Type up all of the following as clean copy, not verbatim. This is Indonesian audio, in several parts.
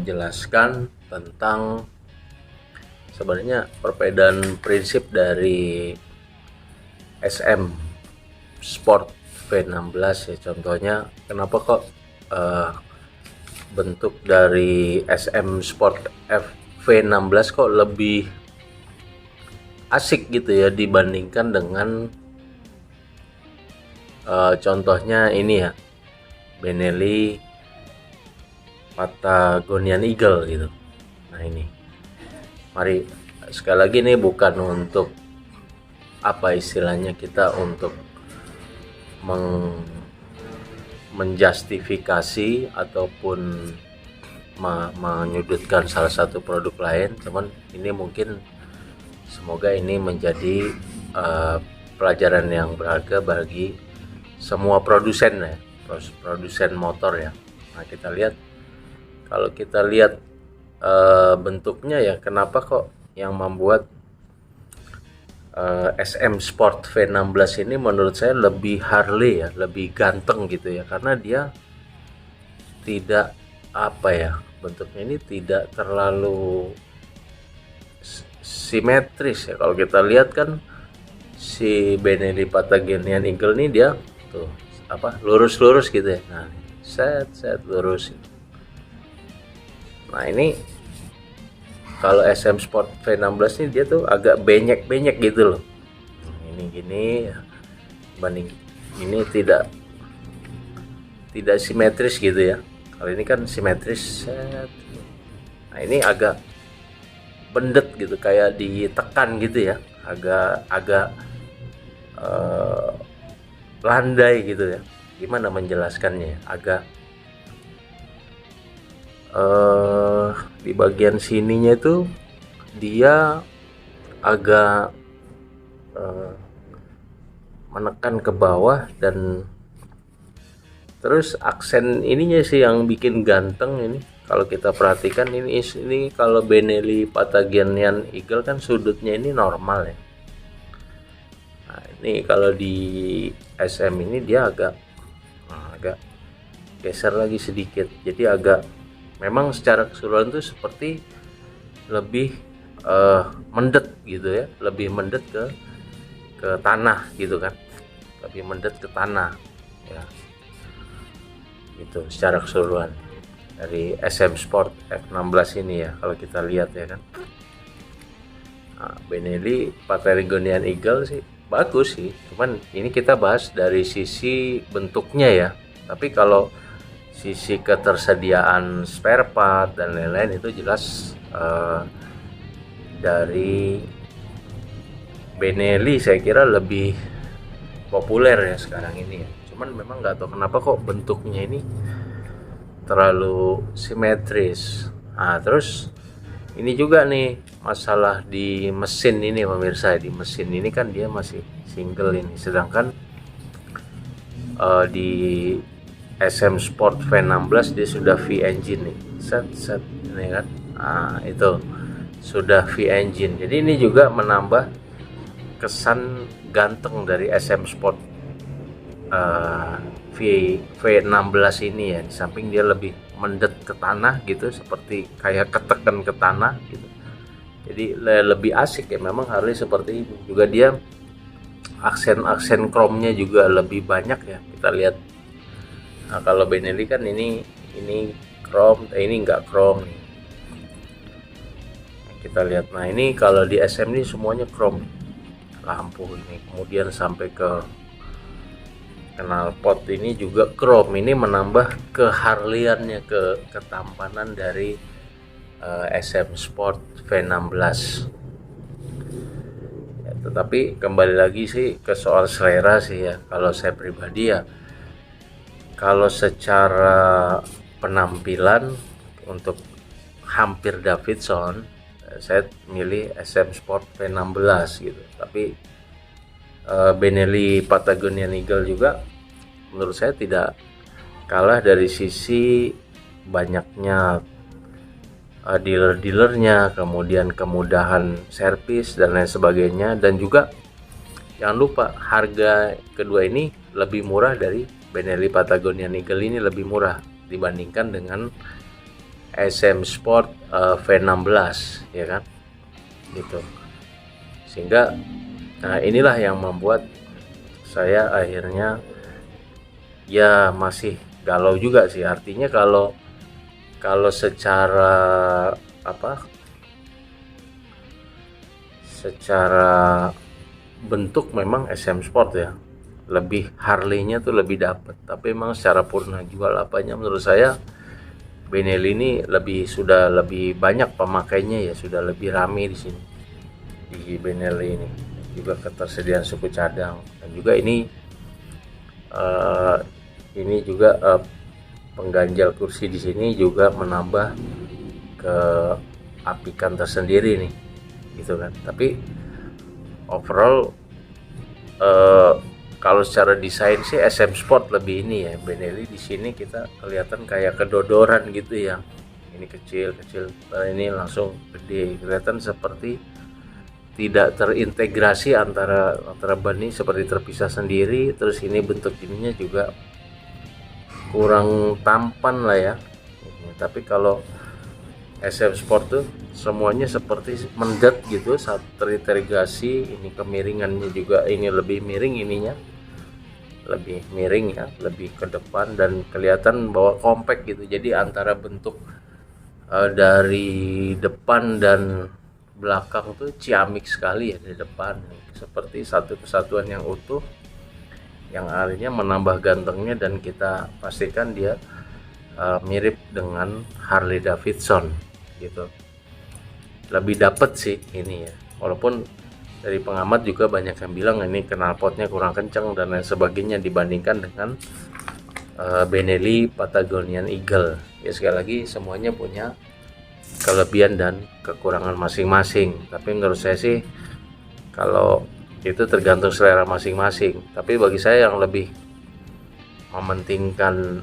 menjelaskan tentang sebenarnya perbedaan prinsip dari SM Sport V16 ya. Contohnya kenapa kok bentuk dari SM Sport V16 kok lebih asik gitu ya dibandingkan dengan contohnya ini ya, Benelli Patagonian Eagle gitu. Nah ini, mari sekali lagi nih bukan untuk apa istilahnya kita untuk menjustifikasi ataupun menyudutkan salah satu produk lain, cuman ini mungkin semoga ini menjadi pelajaran yang berharga bagi semua produsen ya, produsen motor ya. Nah kita lihat, kalau kita lihat bentuknya ya, kenapa kok yang membuat SM Sport V16 ini menurut saya lebih Harley ya, lebih ganteng gitu ya, karena dia tidak apa ya, bentuknya ini tidak terlalu simetris ya. Kalau kita lihat kan si Benelli Patagonian Eagle ini dia tuh apa, lurus-lurus gitu ya. Nah, set lurus. Nah, ini kalau SM Sport V16 ini dia tuh agak benyek-benyek gitu loh. Ini gini ya. Banding ini tidak simetris gitu ya. Kalau ini kan simetris. Set. Nah, ini agak bendet gitu, kayak ditekan gitu ya. Agak landai gitu ya. Gimana menjelaskannya? Agak di bagian sininya itu dia agak menekan ke bawah, dan terus aksen ininya sih yang bikin ganteng ini. Kalau kita perhatikan ini kalau Benelli Patagonian Eagle kan sudutnya ini normal ya. Nah, ini kalau di SM ini dia agak geser lagi sedikit. Jadi agak, memang secara keseluruhan itu seperti lebih mendet gitu ya, lebih mendet ke tanah gitu kan, lebih mendet ke tanah ya. Itu secara keseluruhan dari SM Sport F16 ini ya, kalau kita lihat ya kan. Nah, Benelli Patagonian Eagle sih bagus sih, cuman ini kita bahas dari sisi bentuknya ya. Tapi kalau sisi ketersediaan spare part dan lain-lain itu jelas dari Benelli saya kira lebih populer ya sekarang ini ya. Cuman memang nggak tahu kenapa kok bentuknya ini terlalu simetris. Nah terus ini juga nih masalah di mesin ini pemirsa. Di mesin ini kan dia masih single ini, sedangkan di SM Sport V16 dia sudah V-engine nih, set ini kan. Nah itu sudah V-engine, jadi ini juga menambah kesan ganteng dari SM Sport V16 ini ya. Di samping dia lebih mendet ke tanah gitu, seperti kayak ketekan ke tanah gitu, jadi lebih asik ya. Memang Harley seperti itu juga, dia aksen kromnya juga lebih banyak ya, kita lihat. Nah kalau Benelli kan ini chrome, ini enggak chrome nih. Kita lihat, nah ini kalau di SM ini semuanya chrome, lampu ini, kemudian sampai ke knalpot ini juga chrome. Ini menambah keharliannya, ketampanan dari SM Sport V16 ya. Tetapi kembali lagi sih ke soal selera sih ya. Kalau saya pribadi ya, kalau secara penampilan untuk hampir Davidson, saya milih SM Sport V16 gitu. Tapi Benelli Patagonian Eagle juga menurut saya tidak kalah dari sisi banyaknya dealer-dealernya, kemudian kemudahan servis dan lain sebagainya. Dan juga jangan lupa harga kedua ini lebih murah dari Benelli Patagonian Eagle, ini lebih murah dibandingkan dengan SM Sport V16 ya kan gitu. Sehingga nah inilah yang membuat saya akhirnya ya masih galau juga sih. Artinya kalau kalau secara apa, secara bentuk memang SM Sport ya lebih, Harley-nya tuh lebih dapat, tapi memang secara purna jual apanya menurut saya Benelli ini sudah lebih banyak pemakainya ya, sudah lebih rame di sini di Benelli ini. Juga ketersediaan suku cadang, dan juga eh, ini juga pengganjal kursi di sini juga menambah keapikan tersendiri nih gitu kan. Tapi overall eh, kalau secara desain sih SM Sport lebih ini ya. Benelli di sini kita kelihatan kayak kedodoran gitu ya. Ini kecil-kecil, ini langsung gede. Kelihatan seperti tidak terintegrasi antara ban ini, seperti terpisah sendiri. Terus ini bentuk ininya juga kurang tampan lah ya. Tapi kalau SM Sport tuh semuanya seperti mendet gitu, saat terintegrasi. Ini kemiringannya juga, ini lebih miring, ininya lebih miring ya, lebih ke depan, dan kelihatan bahwa compact gitu. Jadi antara bentuk dari depan dan belakang tuh ciamik sekali ya di depan, seperti satu kesatuan yang utuh, yang akhirnya menambah gantengnya, dan kita pastikan dia mirip dengan Harley Davidson gitu. Lebih dapet sih ini ya, walaupun dari pengamat juga banyak yang bilang ini knalpotnya kurang kencang dan lain sebagainya dibandingkan dengan Benelli Patagonian Eagle. Ya sekali lagi semuanya punya kelebihan dan kekurangan masing-masing, tapi menurut saya sih kalau itu tergantung selera masing-masing. Tapi bagi saya yang lebih mementingkan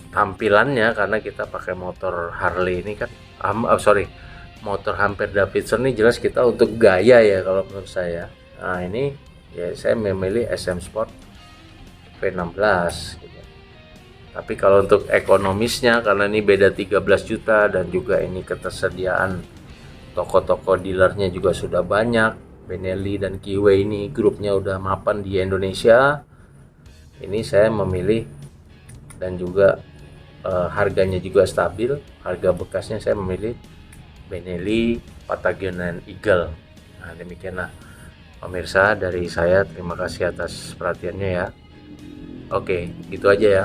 tampilannya, karena kita pakai motor Harley ini kan, motor Harley Davidson ini jelas kita untuk gaya ya kalau menurut saya. Nah ini ya saya memilih SM Sport V16 gitu. Tapi kalau untuk ekonomisnya, karena ini beda 13 juta dan juga ini ketersediaan toko-toko dealernya juga sudah banyak. Benelli dan Kiway ini grupnya udah mapan di Indonesia. Ini saya memilih, dan juga harganya juga stabil. Harga bekasnya saya memilih Benelli Patagonian Eagle. Nah demikianlah pemirsa dari saya, terima kasih atas perhatiannya ya. Oke, gitu aja ya.